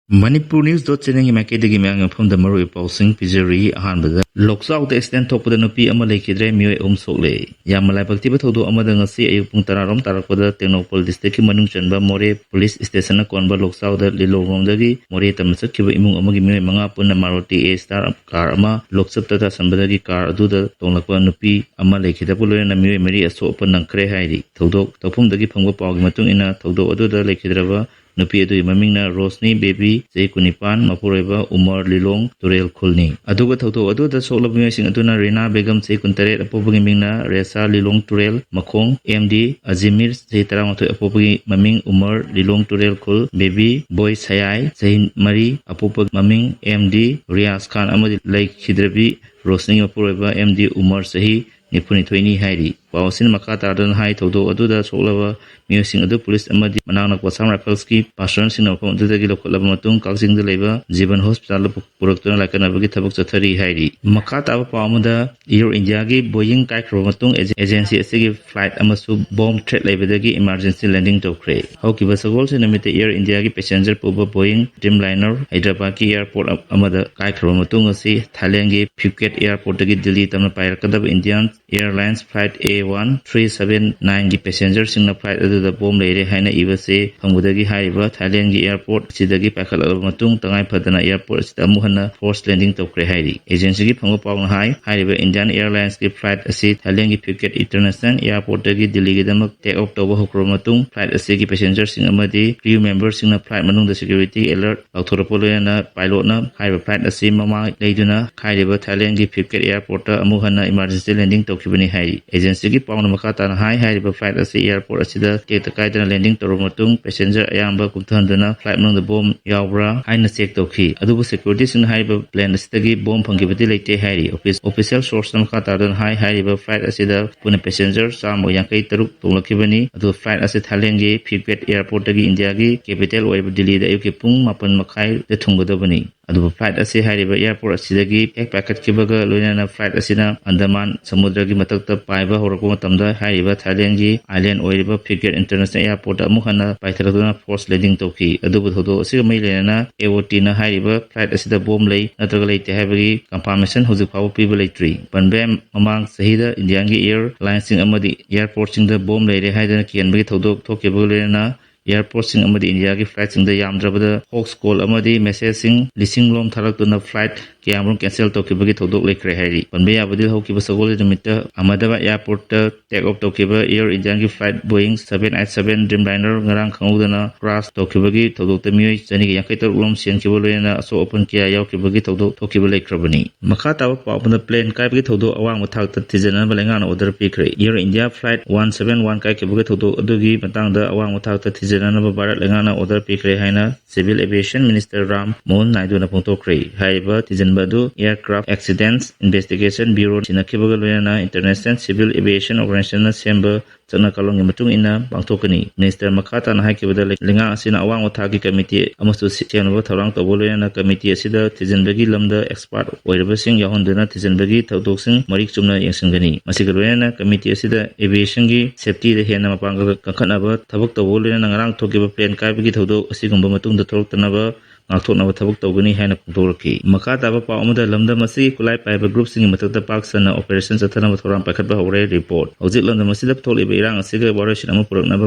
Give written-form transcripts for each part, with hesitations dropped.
Manipur News channel makedagi mayang from the Maru Pausing Pizzeria Hanbada Loksau the extent top the Nupi Amalekidre Mue Sole Yamalai Baktiba Todo Amadangasi Ayupung Tararam Tarakoda Tenopol District Manung Chanba More Police Station Konba Loksau the Lilo Rondagi More Tamasaki Imung Amagi Manga Puna Maruti A Star Karama Loksap Tata Sambadagi Kar Duda Tonlakwa Nupi Amalekidapulu and Mue Mary a soap and Kre Heidi Todo Topum Dagi Pango Pagmatung in a Todo Oda Lekidrava Nupi adu mamingna Rosni Baby Zai Kunipan Mapureba Umar Lilong Turel Khulni aduga thoto adu da solabmi sing aduna Rina Begum Zai Kuntare apobagi mingna Resa Lilong Turel Makhong MD Azimir Zai Taramatu apobagi maming Umar Lilong Turel Khul Baby Boy Sayai Zai Mari apobag maming MD Riaz Khan amadi Laik Khidrabi Rosni Mapureba MD Umar Sahi Nipuni Twaini Haidi Pausin Makata Adan Hai Todo Aduda Solava Musing Adu Police Amadi Manana Kwasam Rapelski Passion Sinopon Dagi Lokalabatung Kalsing the Labor Ziban Hospital Purutuna like Anabagi Tabak Satari Haidi Makata Pamada Euro Indiagi Boeing Kai Kromatung Agency Sigi Flight Amasu Bomb Threat Labadagi Emergency Landing to Cray Hoki Basagol Sinamita Air Indiagi Passenger Puba Boeing Dreamliner Hyderabad Airport Amada Kai Kromatung Si Thailand Phuket Airport Dagi Delhi Tamna Payakadab Indian Airlines Flight A1379 gi passengers sing na flight adu da bomb leire haina ibase phangudagi haiba Thailand gi airport sidagi pakhalaba matung tangai phadana airport sida muhanna forced landing tokre hairi agency gi phangu pawng hai haiba Indian Airlines gi flight asi Thailand gi Phuket International Airport dagi Delhi gi damak take off toba hokro matung flight asi gi passengers sing amadi crew members sing na flight manung da security alert authorapolo na pilot na haiba flight asi mama leiduna haiba Thailand gi Phuket airport ta amuhanna emergency landing tokibani hai agency gi pawna makata na hai haiba flight asi airport asida te kaidana landing toromatung passenger ayamba kumthandana flight manung da bomb yawbra haina check tokhi adubu security sing haiba plane asidagi bomb phangibati leite hairi official source na makata dan hai haiba flight asida puna passenger samo yankai taruk tonglakibani adu flight asi Thailand gi Phuket airport dagi India gi capital oiba Delhi da ayuki pung 8 makhai de thunggodabani adubu flight asi haiba airport asidagi ek packet kibaga loinana flight asina Andaman samudra gi matakta paiba horako matamda haiba Thailand gi island oiriba Phuket International Airport amuhana paitharaduna force landing toki adubu thodo asiga mailena AOT na haiba flight asida bomb lei natraga leite haibagi confirmation hozik phaw piba leitri panbe mamang sahida Indian gi airlines sing amadi airport sing da bomb leire haidana kianbagi thodo thokeba lena airport sing amadi India gi flight sing da yamdrabada hawks call amadi message sing lising lom tharakuna flight kiamron cancel tokibagi thodok lekre hairi panbe abadi hokiba sagol nimita Ahmedabad airport ta take off tokiba Air India gi flight Boeing 787 Dreamliner ngarang khangudana crash tokibagi thodok ta mioi jani gi yakai lom sian kibolena so open kia yaukibagi thodok tokiba lekrabani makha ta pawna plane kai bagi thodok awang mathak ta tijana balenga na order pikre Air India flight 171 kai kibagi thodok adugi matangda awang mathak ta tijana na Bharat lenga na order pikre haina Civil Aviation Minister Ram Mohan Naidu na pungtokre haiba tijan badu Aircraft Accidents Investigation Bureau sinakibaga loyana International Civil Aviation Organization na semba chana kalong matung ina bangtokani Minister Makata na haikibada lenga asina awang uthagi committee amastu sianwa tharang toboloyana committee asida tijanbagi lamda expert oirabasing yahondana tijanbagi tawdoksing marik chumna yengsingani masiga loyana committee asida aviation gi safety da hena mapanga kankanaba thabak toboloyana ngarang thokiba plane kaibagi tawdok asigumba matung da thoroktanaba ngakthoknaba thabak tawgani haina pungtoraki makata ba paw amada lamda masi kulai paiba group sing matakta paksana operation sathanaba thorang pakhatba hore report hojik lamda masida tholiba irang asiga waration ama puraknaba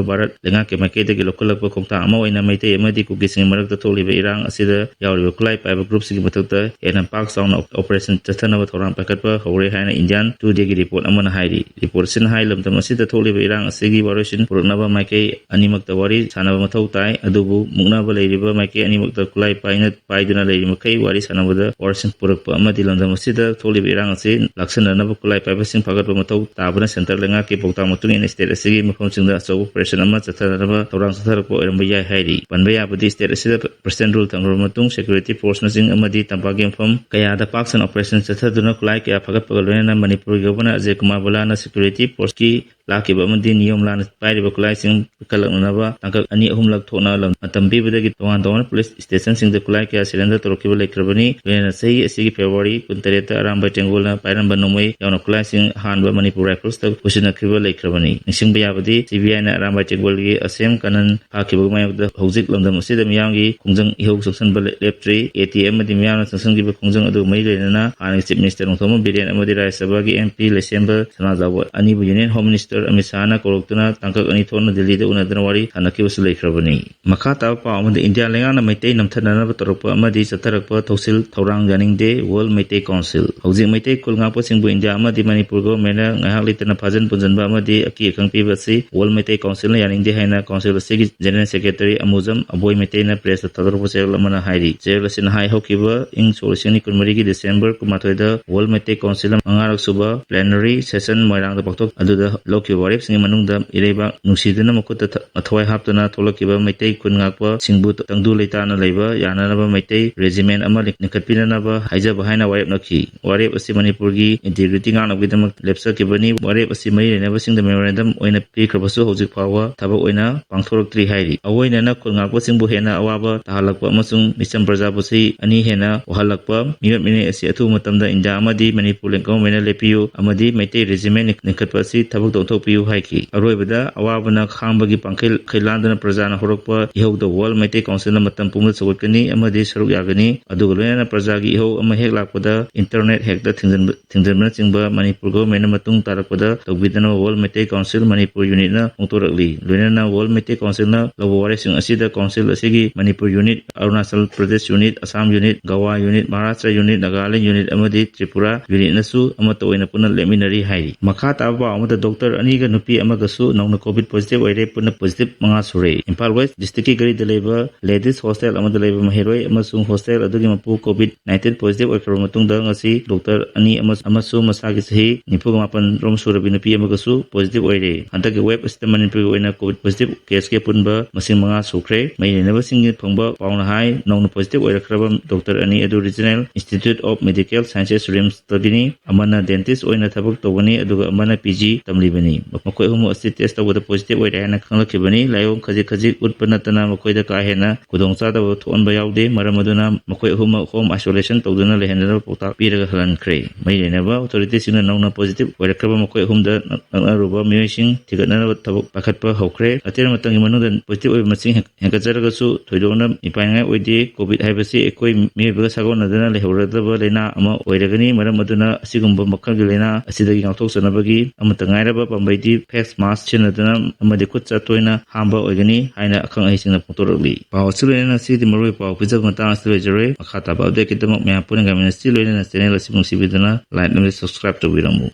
Bharat lenga ke makedagi lokalakba khongta ama oina maitei amadi kugising marakta tholiba irang asida yawriba kulai paiba group sing matakta ena pak sauna operation sathanaba thorang pakhatba hore haina Indian 2 degi report amana hairi report sin hai lamda masida tholiba irang asigi waration puraknaba maikei animakta wari sanaba mathau tai adubu muknaba leiriba maikei animakta kulai paiduna leiri makai wari sanabada operation purakpa amadi lamda masida tholiba irang asi laksananaba kulai paiba sing phagatba mathau tabana center lenga ke pokta matung in state asigi mafam singda aso operation ama chathanaba thorang satharakpa oiramba yai hairi panba yabadi state asida president rule tangro matung security force na sing amadi tampagi mafam kaya da paksan operation chathaduna kulai kaya phagatpa loina Manipur governor Ajay Kumar Bala na security force ki ꯂꯥꯛꯈꯤꯕ ꯑꯃꯗꯤ ꯅꯤꯌꯣꯝ ꯂꯥꯟꯅ ꯄꯥꯏꯔꯤꯕ ꯈꯨꯠꯂꯥꯏꯁꯤꯡ ꯀꯜꯂꯛꯅꯅꯕ ꯇꯥꯡꯀꯛ 2-3 ꯊꯣꯛꯅ ꯃꯇꯝ ꯄꯤꯕꯗꯒꯤ ꯇꯣꯉꯥꯟ-ꯇꯣꯉꯥꯟꯕ ꯄꯨꯂꯤꯁ ꯁ꯭ꯇꯦꯁꯟꯁꯤꯡꯗ ꯈꯨꯠꯂꯥꯏ ꯀꯌꯥ ꯁꯔꯦꯟꯗꯔ ꯇꯧꯔꯛꯈꯤꯕ ꯂꯩꯈ꯭ꯔꯕꯅꯤ꯫ ꯂꯣꯏꯅꯅ ꯆꯍꯤ ꯑꯁꯤꯒꯤ ꯐꯦꯕ꯭ꯔꯨꯋꯥꯔꯤ 28ꯗ ꯑꯔꯥꯝꯕꯥꯏ ꯆꯦꯡꯒꯣꯜꯅ ꯄꯥꯏꯔꯝꯕ ꯅꯣꯡꯃꯩ ꯌꯥꯎꯅ ꯈꯨꯠꯂꯥꯏꯁꯤꯡ ꯑꯍꯥꯟꯕ ꯃꯅꯤꯄꯨꯔ ꯔꯥꯏꯐꯜꯁꯇ ꯄꯨꯁꯤꯟꯅꯈꯤꯕ ꯂꯩꯈ꯭ꯔꯕꯅꯤ꯫ ꯅꯤꯡꯁꯤꯡꯕ ꯌꯥꯕꯗꯤ CBIꯅ ꯑꯔꯥꯝꯕꯥꯏ ꯆꯦꯡꯒꯣꯜꯒꯤ ꯑꯁꯦꯝ ꯀꯅꯟ ꯐꯥꯈꯤꯕꯒ ꯃꯥꯌꯣꯛꯇ ꯍꯧꯖꯤꯛ ꯂꯝꯗꯝ ꯑꯁꯤꯗ ꯃꯤꯌꯥꯝꯒꯤ ꯈꯣꯡꯖꯪ ꯏꯍꯧ ꯆꯪꯁꯤꯟꯕ ꯂꯦꯞꯇ꯭ꯔꯤ꯫ AT ꯑꯃꯗꯤ ꯃꯤꯌꯥꯝꯅ ꯆꯪꯁꯤꯟꯈꯤꯕ ꯈꯣꯡꯖꯪ ꯑꯗꯨꯒ ꯃꯔꯤ ꯂꯩꯅꯅ ꯍꯥꯟꯅꯒꯤ ꯆꯤꯐ ꯃꯤꯅꯤꯁꯇꯔ ꯅꯣꯡꯊꯣꯝꯕꯝ ꯕꯤꯔꯦꯟ ꯑꯃꯗꯤ ꯔꯥꯖ꯭ꯌ ꯁꯚꯥꯒꯤ MP ꯂꯩꯁꯦꯝꯕ ꯁꯅꯥꯖꯥꯎꯕ ꯑꯅꯤꯕꯨ ꯌꯨꯅꯤꯌꯟ ꯍꯣꯝ ꯃꯤꯅꯤꯁꯇꯔ ꯑꯃꯤꯠ ꯁꯥꯍꯅ ꯀꯧꯔꯛꯇꯨꯅ ꯇꯥꯡꯀꯛ 2 ꯊꯣꯛꯅ ꯗꯤꯜꯂꯤꯗ ꯎꯅꯗꯨꯅ ꯋꯥꯔꯤ ꯁꯥꯟꯅꯈꯤꯕꯁꯨ ꯂꯩꯈ꯭ꯔꯕꯅꯤ꯫ ꯃꯈꯥ ꯇꯥꯕ ꯄꯥꯎ ꯑꯃꯗ ꯏꯟꯗꯤꯌꯥ ꯂꯩꯉꯥꯛꯅ ꯃꯩꯇꯩ ꯅꯝꯊꯅꯅꯕ ꯇꯧꯔꯛꯄ ꯑꯃꯗꯤ ꯆꯠꯊꯔꯛꯄ ꯊꯧꯁꯤꯜ ꯊꯧꯔꯥꯡ ꯌꯥꯅꯤꯡꯗꯦ ꯋꯥꯔꯜꯗ ꯃꯩꯇꯩ ꯀꯥꯎꯟꯁꯤꯜ꯫ ꯍꯧꯖꯤꯛ ꯃꯩꯇꯩ ꯈꯨꯜ ꯉꯥꯛꯄꯁꯤꯡꯕꯨ ꯏꯟꯗꯤꯌꯥ ꯑꯃꯗꯤ ꯃꯅꯤꯄꯨꯔ ꯒꯚꯔꯟꯃꯦꯟꯠꯅ ꯉꯥꯏꯍꯥꯛ ꯂꯩꯇꯅ ꯐꯥꯖꯤꯟ ꯄꯨꯟꯖꯤꯟꯕ ꯑꯃꯗꯤ ꯑꯀꯤ ꯑꯈꯪ ꯄꯤꯕ ꯑꯁꯤ ꯋꯥꯔꯜꯗ ꯃꯩꯇꯩ ꯀꯥꯎꯟꯁꯤꯜꯅ ꯌꯥꯅꯤꯡꯗꯦ ꯍꯥꯏꯅ ꯀꯥꯎꯟꯁꯤꯜ ꯑꯁꯤꯒꯤ ꯖꯦꯅꯔꯦꯜ ꯁꯦꯀ꯭ꯔꯦꯇꯔꯤ ꯑꯃꯨꯖꯝ ꯑꯕꯣꯏ ꯃꯩꯇꯩꯅ ꯄ꯭ꯔꯦꯁꯇ ꯊꯥꯗꯣꯔꯛꯄ ꯆꯦꯔꯣꯜ ꯑꯃꯅ ꯍꯥꯏꯔꯤ꯫ ꯆꯦꯔꯣꯜ ꯑꯁꯤꯅ ꯍꯧꯈꯤꯕ ꯏꯪ ꯁꯣꯛ 2024ꯒꯤ ꯗꯤꯁꯦꯝꯕꯔ 12ꯗ ꯋꯥꯔꯜꯗ ꯃꯩꯇꯩ ꯀꯥꯎꯟꯁꯤꯜꯅ 5ꯔꯛ ꯁꯨꯕ ꯄ꯭ꯂꯦꯅꯔꯤ ꯁꯦꯁꯟ ꯃꯣꯏꯔꯥꯡꯗ ꯄꯥꯡꯊꯣꯛ ꯑꯗꯨꯗ ꯂꯧꯈꯤꯕ ꯋꯥꯔꯦꯞꯁꯤꯡꯒꯤ ꯃꯅꯨꯡꯗ ꯏꯔꯩꯕꯥꯛ ꯅꯨꯡꯁꯤꯗꯨꯅ ꯃꯈꯨꯠꯇ ꯊꯋꯥꯏ ꯍꯥꯞꯇꯨꯅ ꯊꯣꯛꯂꯛꯈꯤꯕ ꯃꯩꯇꯩ ꯈꯨꯟ ꯉꯥꯛꯄꯁꯤꯡꯕꯨ ꯇꯪꯗꯨ ꯂꯩꯇꯥꯅ ꯂꯩꯕ ꯌꯥꯅꯅꯕ ꯃꯩꯇꯩ ꯔꯦꯖꯤꯃꯦꯟꯠ ꯑꯃ ꯂꯤꯡꯈꯠꯄꯤꯅꯅꯕ ꯍꯥꯏꯖꯕ ꯍꯥꯏꯅ ꯋꯥꯔꯦꯞꯅꯈꯤ꯫ ꯋꯥꯔꯦꯞ ꯑꯁꯤ ꯃꯅꯤꯄꯨꯔꯒꯤ ꯏꯟꯇꯤꯒ꯭ꯔꯤꯇꯤ ꯉꯥꯛꯅꯕꯒꯤꯗꯃꯛ ꯂꯦꯞꯆꯈꯤꯕꯅꯤ꯫ ꯋꯥꯔꯦꯞ ꯑꯁꯤ ꯃꯔꯤ ꯂꯩꯅꯕꯁꯤꯡꯗ ꯃꯦꯃꯣꯔꯦꯟꯗꯝ ꯑꯣꯏꯅ ꯄꯤꯈ꯭ꯔꯕꯁꯨ ꯍꯧꯖꯤꯛ ꯐꯥꯎꯕ ꯊꯕꯛ ꯑꯣꯏꯅ ꯄꯥꯡꯊꯣꯔꯛꯇ꯭ꯔꯤ ꯍꯥꯏꯔꯤ꯫ ꯑꯑꯣꯏꯅꯅ ꯈꯨꯜ ꯉꯥꯛꯄꯁꯤꯡꯕꯨ ꯍꯦꯟꯅ ꯑꯋꯥꯕ ꯇꯥꯍꯜꯂꯛꯄ ꯑꯃꯁꯨꯡ ꯃꯤꯆꯝ ꯄ꯭ꯔꯖꯥꯕꯨ ꯆꯍꯤ 2 ꯍꯦꯟꯅ ꯋꯥꯍꯜꯂꯛꯄ ꯃꯤꯑꯣꯠ ꯃꯤꯅꯩ ꯑꯁꯤ ꯑꯊꯨꯕ ꯃꯇꯝꯗ ꯏꯟꯗꯤꯌꯥ ꯑꯃꯗꯤ ꯃꯅꯤꯄꯨꯔ ꯒꯚꯔꯟꯃꯦꯟꯠꯅ ꯂꯦꯞꯄꯤꯌꯨ ꯑꯃꯗꯤ ꯃꯩꯇꯩ ꯔꯦꯖꯤꯃꯦꯟꯠ ꯂꯤꯡꯈꯠꯄ ꯑꯁꯤ ꯊꯕꯛ ꯑꯣꯟꯊꯣꯛꯄꯤꯌꯨ ꯍꯥꯏꯈꯤ꯫ ꯑꯔꯣꯏꯕꯗ ꯑꯋꯥꯕꯅ ꯈꯥꯡꯕꯒꯤ ꯄꯥꯡꯈꯩ ꯂꯥꯟꯗꯨꯅ ꯄ꯭ꯔꯖꯥꯅ ꯍꯧꯔꯛꯄ ꯏꯍꯧꯗ ꯋꯥꯔꯜꯗ ꯃꯩꯇꯩ ꯀꯥꯎꯟꯁꯤꯜꯅ ꯃꯇꯝ ꯄꯨꯝꯕꯗ ꯁꯧꯒꯠꯀꯅꯤ ꯑꯃꯗꯤ ꯁꯔꯨꯛ ꯌꯥꯒꯅꯤ꯫ ꯑꯗꯨꯒ ꯂꯣꯏꯅꯅ ꯄ꯭ꯔꯖꯥꯒꯤ ꯏꯍꯧ ꯑꯃ ꯍꯦꯛ ꯂꯥꯛꯄꯗ ꯏꯟꯇꯔꯅꯦꯠ ꯍꯦꯛꯇ ꯊꯤꯡꯖꯤꯟꯕꯅꯆꯤꯡꯕ ꯃꯅꯤꯄꯨꯔ ꯒꯚꯔꯟꯃꯦꯟꯠꯅ ꯃꯇꯨꯡ ꯇꯥꯔꯛꯄꯗ ꯇꯧꯕꯤꯗꯅꯕ ꯋꯥꯔꯜꯗ ꯃꯩꯇꯩ ꯀꯥꯎꯟꯁꯤꯜ ꯃꯅꯤꯄꯨꯔ ꯌꯨꯅꯤꯠꯅ ꯐꯣꯡꯗꯣꯔꯛꯂꯤ꯫ ꯂꯣꯏꯅꯅ ꯋꯥꯔꯜꯗ ꯃꯩꯇꯩ ꯀꯥꯎꯟꯁꯤꯜꯅ ꯂꯧꯕ ꯋꯥꯔꯦꯞꯁꯤꯡ ꯑꯁꯤꯗ ꯀꯥꯎꯟꯁꯤꯜ ꯑꯁꯤꯒꯤ Manipur unit, Arunachal Pradesh unit, Assam unit, Goa unit, Maharashtra unit, Nagaland unit ꯑꯃꯗꯤ ꯇ꯭ꯔꯤꯄꯨꯔꯥ ꯌꯨꯅꯤꯠꯅꯁꯨ ꯑꯃꯠꯇ ꯑꯣꯏꯅ ꯄꯨꯟꯅ ꯂꯦꯞꯃꯤꯟꯅꯔꯤ ꯍꯥꯏꯔꯤ꯫ ꯃꯈꯥ ꯇꯥꯕ ꯄꯥꯎ ꯑꯃꯗ ꯗꯣꯛꯇꯔ 2ꯒ ꯅꯨꯄꯤ ꯑꯃꯒꯁꯨ ꯅꯧꯅ ꯀꯣꯚꯤꯗ ꯄꯣꯖꯤꯇꯤꯚ ꯑꯣꯏꯔꯦ꯫ ꯄꯨꯟꯅ ꯄꯣꯖꯤꯇꯤꯚ 5 ꯁꯨꯔꯦ꯫ ꯏꯝꯐꯥꯜ ꯋꯦꯁꯠ ꯗꯤꯁꯇ꯭ꯔꯤꯛꯀꯤ ꯒꯔꯤꯗ ꯂꯩꯕ ꯂꯦꯗꯤꯁ ꯍꯣꯁꯇꯦꯜ ꯑꯃꯗ ꯂꯩꯕ ꯃꯍꯩꯔꯣꯏ ꯑꯃꯁꯨꯡ ꯍꯣꯁꯇꯦꯜ ꯑꯗꯨꯒꯤ ꯃꯄꯨ ꯀꯣꯚꯤꯗ-19 ꯄꯣꯖꯤꯇꯤꯚ ꯑꯣꯏꯈ꯭ꯔꯕ ꯃꯇꯨꯡꯗ ꯉꯁꯤ ꯗꯣꯛꯇꯔ 2 ꯑꯃꯁꯨꯡ ꯃꯁꯥꯒꯤ ꯆꯍꯤ 98 ꯁꯨꯔꯕꯤ ꯅꯨꯄꯤ ꯑꯃꯒꯁꯨ ꯄꯣꯖꯤꯇꯤꯚ ꯑꯣꯏꯔꯦ꯫ ꯍꯟꯗꯛꯀꯤ ꯋꯦꯕ ꯑꯁꯤꯗ ꯃꯅꯤꯄꯨꯔꯒꯤ ꯑꯣꯏꯅ ꯀꯣꯚꯤꯗ ꯄꯣꯖꯤꯇꯤꯚ ꯀꯦꯁꯀꯤ ꯑꯄꯨꯟꯕ ꯃꯁꯤꯡ 5 ꯁꯨꯈ꯭ꯔꯦ꯫ ꯃꯔꯤ ꯂꯩꯅꯕꯁꯤꯡꯒꯤ ꯐꯪꯕ ꯄꯥꯎꯅ ꯍꯥꯏ ꯅꯧꯅ ꯄꯣꯖꯤꯇꯤꯚ ꯑꯣꯏꯔꯛꯈ꯭ꯔꯕ ꯗꯣꯛꯇꯔ 2 ꯑꯗꯨ regional institute of medical sciences ꯔꯤꯝꯁꯇꯒꯤꯅꯤ꯫ ꯑꯃꯅ ꯗꯦꯟꯇꯤꯁꯠ ꯑꯣꯏꯅ ꯊꯕꯛ ꯇꯧꯕꯅꯤ ꯑꯗꯨꯒ ꯑꯃꯅ PG ꯇꯝꯂꯤꯕꯅꯤ꯫ ꯃꯈꯣꯏ ꯑꯍꯨꯝꯃꯛ ꯑꯁꯤ ꯇꯦꯁꯠ ꯇꯧꯕꯗ ꯄꯣꯖꯤꯇꯤꯚ ꯑꯣꯏꯔꯦ ꯍꯥꯏꯅ ꯈꯪꯂꯛꯈꯤꯕꯅꯤ꯫ ꯂꯥꯏꯑꯣꯡ ꯈꯖꯤꯛ ꯎꯠꯄ ꯅꯠꯇꯅ ꯃꯈꯣꯏꯗ ꯀꯥ ꯍꯦꯟꯅ ꯈꯨꯗꯣꯡꯆꯥꯗꯕ ꯊꯣꯛꯍꯟꯕ ꯌꯥꯎꯗꯦ꯫ ꯃꯔꯝ ꯑꯗꯨꯅ ꯃꯈꯣꯏ ꯑꯍꯨꯝꯃꯛ ꯍꯣꯝ ꯑꯥꯏꯁꯣꯂꯦꯁꯟ ꯇꯧꯗꯨꯅ ꯂꯩꯍꯟꯅꯕ ꯄꯥꯎꯇꯥꯛ ꯄꯤꯔꯒ ꯍꯜꯍꯟꯈ꯭ꯔꯦ꯫ ꯃꯔꯤ ꯂꯩꯅꯕ ꯑꯣꯊꯣꯔꯤꯇꯤꯁꯤꯡꯅ ꯅꯧꯅ ꯄꯣꯖꯤꯇꯤꯚ ꯑꯣꯏꯔꯛꯈ꯭ꯔꯕ ꯃꯈꯣꯏ ꯑꯍꯨꯝꯗ ꯅꯛꯅꯔꯨꯕ ꯃꯤꯑꯣꯏꯁꯤꯡ ꯊꯤꯒꯠꯅꯕ ꯊꯕꯛ ꯄꯥꯏꯈꯠꯄ ꯍꯧꯈ꯭ꯔꯦ꯫ ꯑꯇꯦꯟꯕ ꯃꯇꯝꯒꯤ ꯃꯅꯨꯡꯗ ꯄꯣꯖꯤꯇꯤꯚ ꯑꯣꯏꯕ ꯃꯁꯤꯡ ꯍꯦꯟꯒꯠꯆꯔꯒꯁꯨ ꯊꯣꯏꯗꯣꯛꯅ ꯃꯤꯄꯥꯏꯅꯤꯡꯉꯥꯏ ꯑꯣꯏꯗꯦ꯫ ꯀꯣꯚꯤꯗ ꯍꯥꯏꯕꯁꯤ ꯑꯩꯈꯣꯏ ꯃꯤꯑꯣꯏꯕꯒ ꯁꯥꯒꯣꯟꯅꯗꯨꯅ ꯂꯩꯍꯧꯔꯗꯕ ꯂꯩꯅꯥ ꯑꯃ ꯑꯣꯏꯔꯒꯅꯤ꯫ ꯃꯔꯝ ꯑꯗꯨꯅ ꯑꯁꯤꯒꯨꯝꯕ ꯃꯈꯜꯒꯤ ꯂꯩꯅꯥ ꯑꯁꯤꯗꯒꯤ ꯉꯥꯛꯊꯣꯛꯆꯅꯕꯒꯤ ꯑꯃꯠꯇ ꯉꯥꯏꯔꯕ ꯄꯥꯝꯕꯩꯗꯤ ꯐꯦꯁ ꯃꯥꯁꯛ ꯁꯤꯖꯤꯟꯅꯗꯨꯅ ꯑꯃꯗꯤ ꯈꯨꯠ-ꯁꯥ ꯇꯣꯏꯅ ꯍꯥꯝꯕ ꯑꯣꯏꯒꯅꯤ ꯍꯥꯏꯅ ꯑꯈꯪ ꯑꯍꯩꯁꯤꯡꯅ ꯐꯣꯡꯗꯣꯔꯛꯂꯤ꯫ ꯄꯥꯎ ꯑꯁꯤ ꯂꯣꯏꯅꯅ ꯉꯁꯤꯒꯤꯗꯤ ꯃꯔꯨꯑꯣꯏꯕ ꯄꯥꯎ ꯄꯤꯖꯕ ꯃꯇꯥꯡ ꯑꯁꯤꯗ ꯂꯣꯏꯖꯔꯦ꯫ ꯃꯈꯥ ꯇꯥꯕ ꯑꯞꯗꯦꯠꯀꯤꯗꯃꯛ ꯃꯌꯥꯝ ꯄꯨꯟꯅ ꯒꯃꯦꯟꯇꯁꯤ ꯂꯣꯏꯅꯅ ꯆꯦꯅꯦꯜ ꯑꯁꯤꯕꯨ ꯅꯨꯡꯁꯤꯕꯤꯗꯨꯅ ꯂꯥꯏꯛ ꯑꯃꯗꯤ ꯁꯕꯁꯀ꯭ꯔꯥꯏꯕ ꯇꯧꯕꯤꯔꯝꯃꯨ꯫